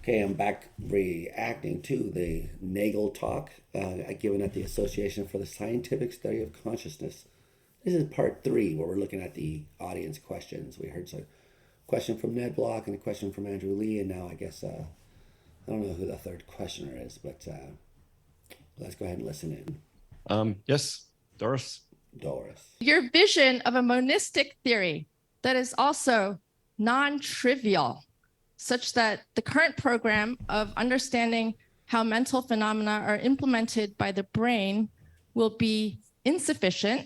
Okay, I'm back reacting to the Nagel talk given at the Association for the Scientific Study of Consciousness. This is part 3, where we're looking at the audience questions. We heard a question from Ned Block and a question from Andrew Lee, and now I guess, I don't know who the third questioner is, but let's go ahead and listen in. Yes, Doris. Your vision of a monistic theory that is also non-trivial, such that the current program of understanding how mental phenomena are implemented by the brain will be insufficient.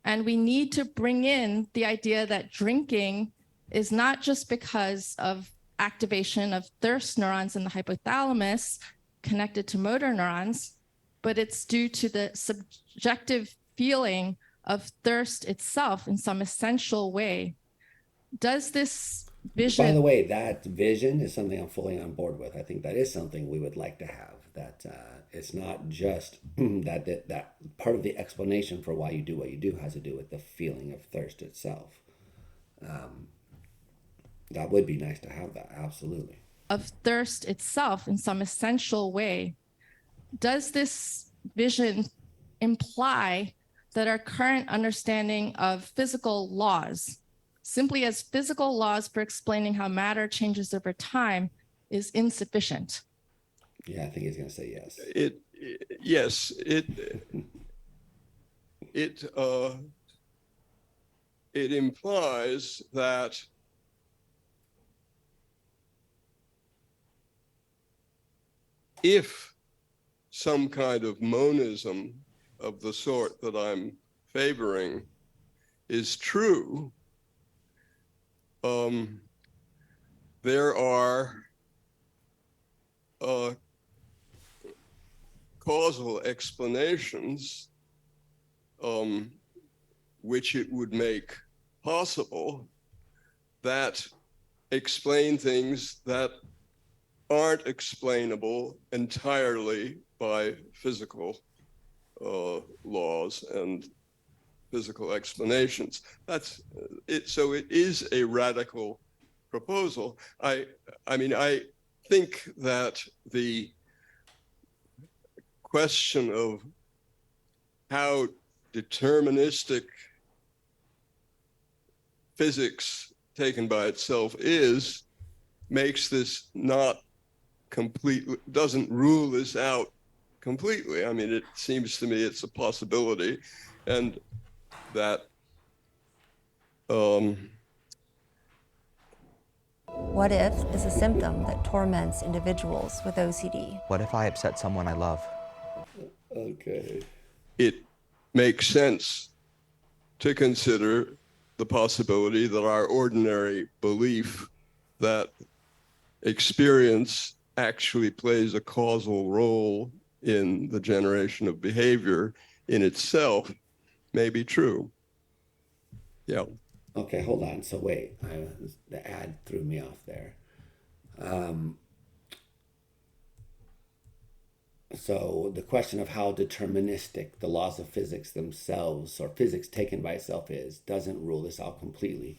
And we need to bring in the idea that drinking is not just because of activation of thirst neurons in the hypothalamus connected to motor neurons, but it's due to the subjective feeling of thirst itself in some essential way. Does this vision... By the way, that vision is something I'm fully on board with. I think that is something we would like to have. That it's not just that part of the explanation for why you do what you do has to do with the feeling of thirst itself. That would be nice to have that, absolutely. Of thirst itself in some essential way. Does this vision imply that our current understanding of physical laws, simply as physical laws for explaining how matter changes over time, is insufficient? Yeah, I think he's going to say yes. It implies that if some kind of monism of the sort that I'm favoring is true, there are causal explanations which it would make possible that explain things that aren't explainable entirely by physical laws and physical explanations. That's it. So it is a radical proposal. I mean, I think that the question of how deterministic physics taken by itself is makes this not completely, doesn't rule this out completely. I mean, it seems to me it's a possibility, and that What if is a symptom that torments individuals with OCD? What if I upset someone I love? Okay. It makes sense to consider the possibility that our ordinary belief that experience actually plays a causal role in the generation of behavior in itself may be true. Yeah. Okay, hold on. So wait, the ad threw me off there. So the question of how deterministic the laws of physics themselves, or physics taken by itself, is, doesn't rule this out completely.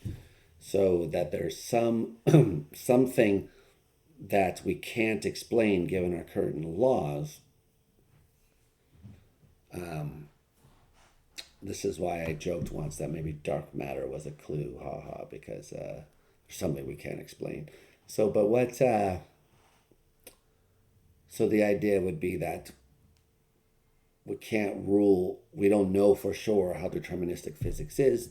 So that there's something that we can't explain given our current laws. This is why I joked once that maybe dark matter was a clue, haha, because there's something we can't explain. So, but what, so the idea would be that we can't rule, we don't know for sure how deterministic physics is.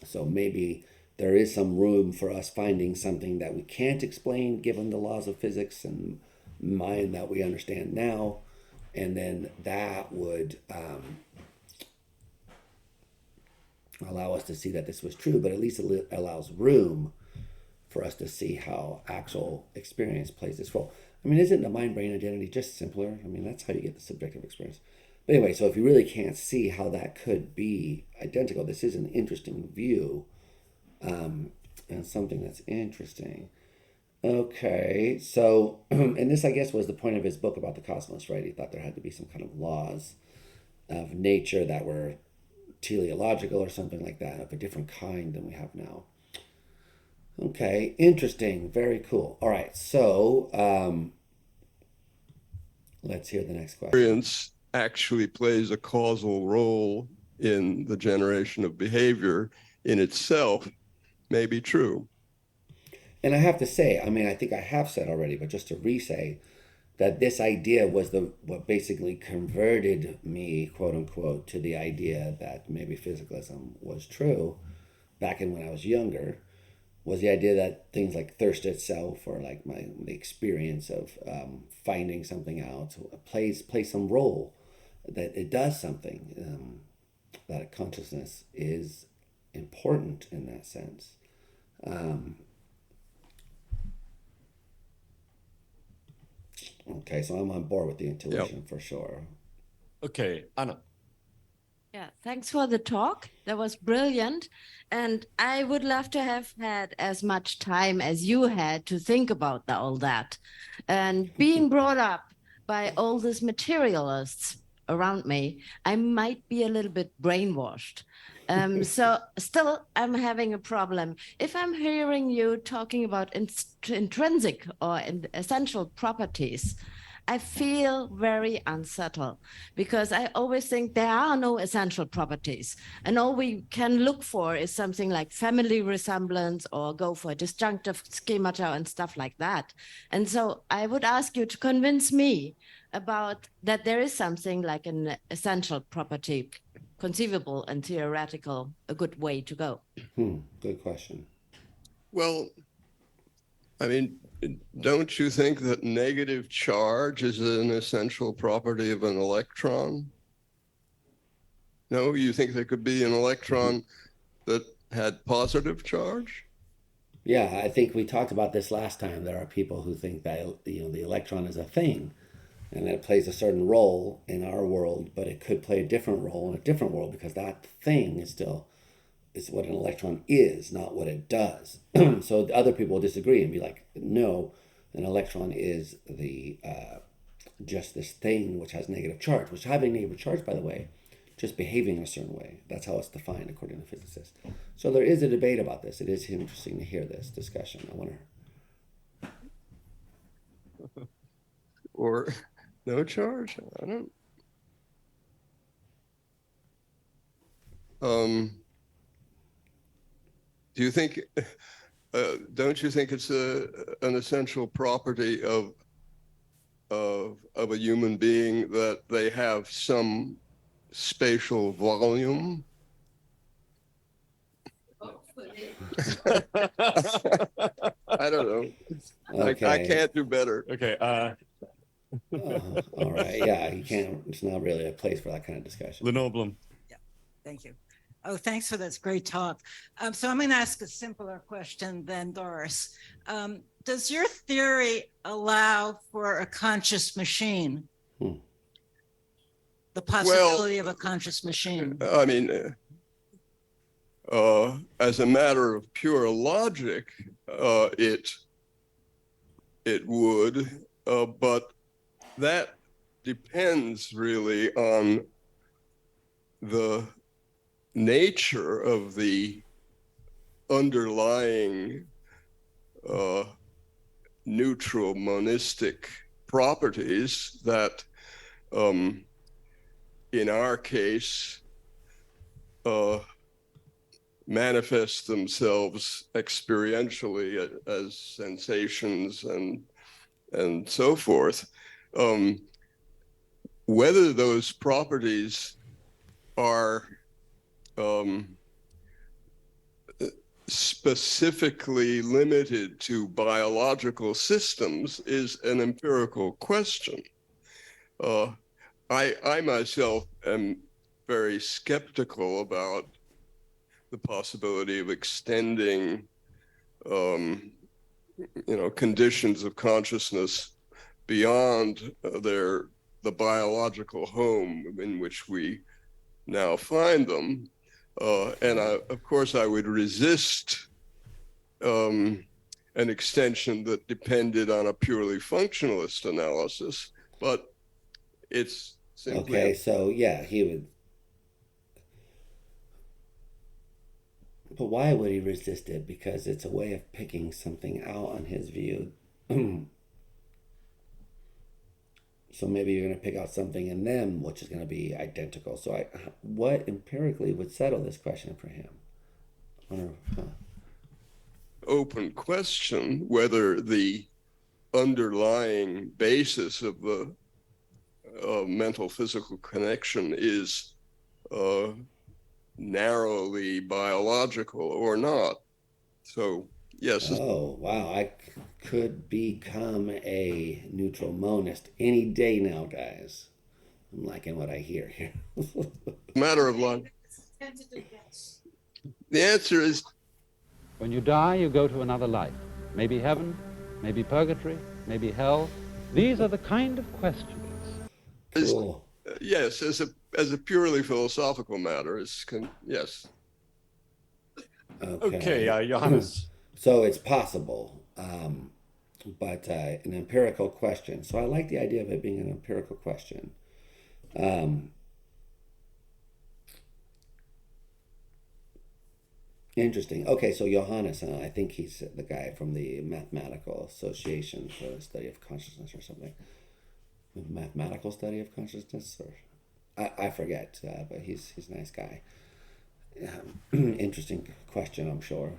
So maybe there is some room for us finding something that we can't explain given the laws of physics and mind that we understand now. And then that would allow us to see that this was true, but at least it allows room for us to see how actual experience plays this role. I mean, isn't the mind-brain identity just simpler? I mean, that's how you get the subjective experience. But anyway, so if you really can't see how that could be identical, this is an interesting view, and something that's interesting. Okay, so, and this, I guess, was the point of his book about the cosmos, right? He thought there had to be some kind of laws of nature that were teleological or something like that, of a different kind than we have now. Okay, interesting. Very cool. All right, so let's hear the next question. Experience actually plays a causal role in the generation of behavior in itself may be true. And I have to say, I mean, I think I have said already, but just to re-say, that this idea was the what basically converted me, quote unquote, to the idea that maybe physicalism was true back in when I was younger, was the idea that things like thirst itself or like the experience of finding something out plays some role, that it does something, that consciousness is important in that sense. Okay, so I'm on board with the intuition for sure. Okay, Anna. Yeah, thanks for the talk. That was brilliant. And I would love to have had as much time as you had to think about all that. And being brought up by all these materialists around me, I might be a little bit brainwashed. So still, I'm having a problem. If I'm hearing you talking about intrinsic or essential properties, I feel very unsettled because I always think there are no essential properties. And all we can look for is something like family resemblance or go for disjunctive schemata and stuff like that. And so I would ask you to convince me about that there is something like an essential property, conceivable and theoretical, a good way to go. Good question. Well, I mean, don't you think that negative charge is an essential property of an electron? No, you think there could be an electron that had positive charge? Yeah, I think we talked about this last time. There are people who think that the electron is a thing, and that it plays a certain role in our world, but it could play a different role in a different world because that thing is what an electron is, not what it does. So other people will disagree and be like, no, an electron is the just this thing which has negative charge, which having negative charge, by the way, just behaving a certain way. That's how it's defined according to physicists. So there is a debate about this. It is interesting to hear this discussion. I wonder. Or no charge? I don't. Do you think? Don't you think it's an essential property of a human being that they have some spatial volume? I don't know. Okay. I can't do better. Okay. All right. Yeah, you can't. It's not really a place for that kind of discussion. Lenore Blum. Thank you. Oh, thanks for this great talk. So I'm going to ask a simpler question than Doris. Does your theory allow for a conscious machine? The possibility of a conscious machine? I mean, as a matter of pure logic, it would, but that depends really on the nature of the underlying neutral monistic properties that in our case manifest themselves experientially as sensations and so forth. Whether those properties are specifically limited to biological systems is an empirical question. I myself am very skeptical about the possibility of extending, conditions of consciousness beyond the biological home in which we now find them. And of course, I would resist an extension that depended on a purely functionalist analysis, but it's simply... Okay, so yeah, he would... But why would he resist it? Because it's a way of picking something out on his view. So maybe you're going to pick out something in them which is going to be identical. So what empirically would settle this question for him? Open question whether the underlying basis of the mental physical connection is narrowly biological or not. So yes. Oh, wow. I could become a neutral monist any day now, guys. I'm liking what I hear here. Matter of life. The answer is, when you die, you go to another life. Maybe heaven, maybe purgatory, maybe hell. These are the kind of questions. Cool. Yes, as a purely philosophical matter, yes. Okay, Johannes. So it's possible, but an empirical question. So I like the idea of it being an empirical question. Interesting. Okay, so Johannes, I think he's the guy from the Mathematical Association for the Study of Consciousness or something. Mathematical Study of Consciousness, or I forget, but he's a nice guy. Interesting question, I'm sure.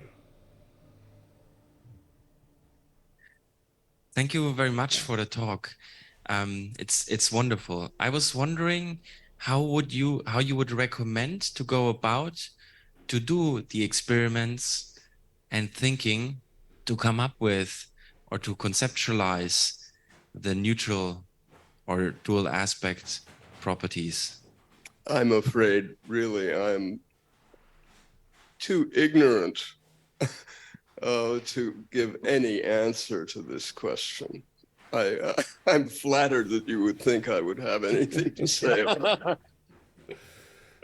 Thank you very much for the talk. It's wonderful. I was wondering how you would recommend to go about to do the experiments and thinking to come up with or to conceptualize the neutral or dual aspect properties. I'm afraid, really, I'm too ignorant to give any answer to this question. I'm flattered that you would think I would have anything to say about it.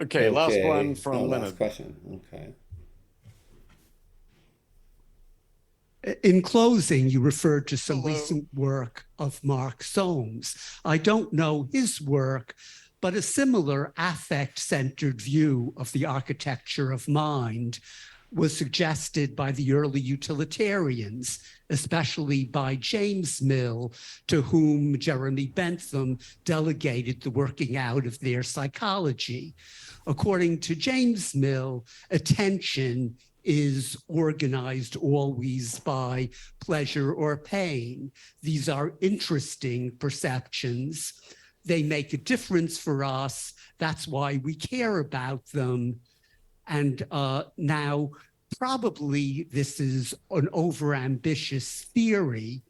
Okay, last one from Leonard. Last question. Okay. In closing, you referred to some recent work of Mark Soames. I don't know his work, but a similar affect-centered view of the architecture of mind was suggested by the early utilitarians, especially by James Mill, to whom Jeremy Bentham delegated the working out of their psychology. According to James Mill, attention is organized always by pleasure or pain. These are interesting perceptions. They make a difference for us. That's why we care about them. And now, probably this is an overambitious theory,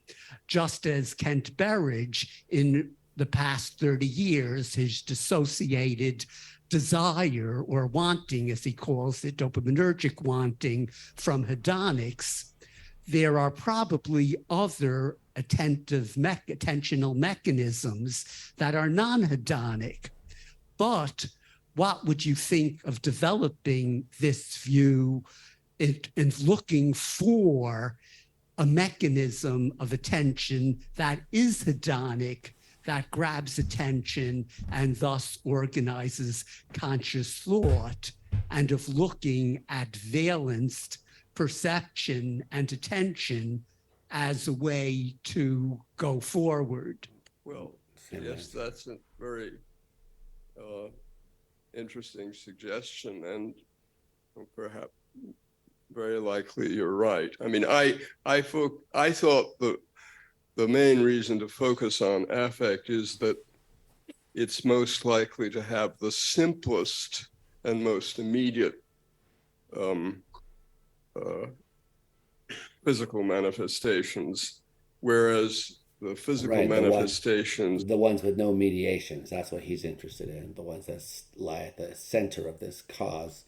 just as Kent Berridge in the past 30 years has dissociated desire or wanting, as he calls it, dopaminergic wanting, from hedonics. There are probably other attentional mechanisms that are non-hedonic. But what would you think of developing this view and looking for a mechanism of attention that is hedonic, that grabs attention and thus organizes conscious thought, and of looking at valenced perception and attention as a way to go forward? Well, yes, that's a very interesting suggestion, and perhaps very likely you're right. I mean, I thought the main reason to focus on affect is that it's most likely to have the simplest and most immediate physical manifestations, whereas the physical manifestations, the ones with no mediations, that's what he's interested in, the ones that lie at the center of this cause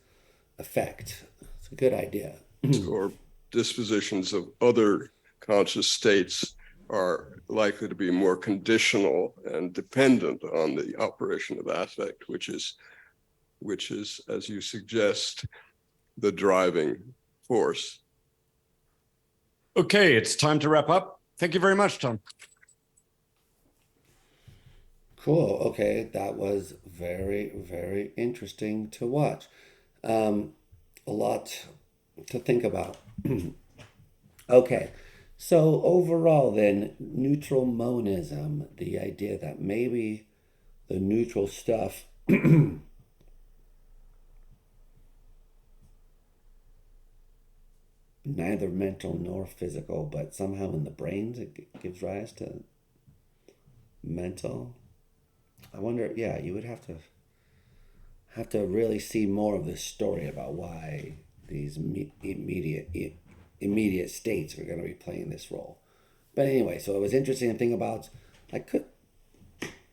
effect. It's a good idea. or dispositions of other conscious states are likely to be more conditional and dependent on the operation of affect, which is, as you suggest, the driving force. Okay, it's time to wrap up. Thank you very much, Tom. Cool. Okay, that was very, very interesting to watch. A lot to think about. Okay, so overall then, neutral monism, the idea that maybe the neutral stuff neither mental nor physical, but somehow in the brains it gives rise to mental. I wonder, yeah, you would have to really see more of this story about why these immediate states are going to be playing this role. But anyway, so it was interesting to think about. I could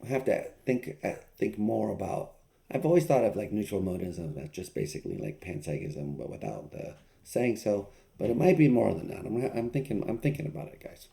have to think more about. I've always thought of like neutral monism as just basically like panpsychism, but without the saying so. But it might be more than that. I'm thinking about it, guys.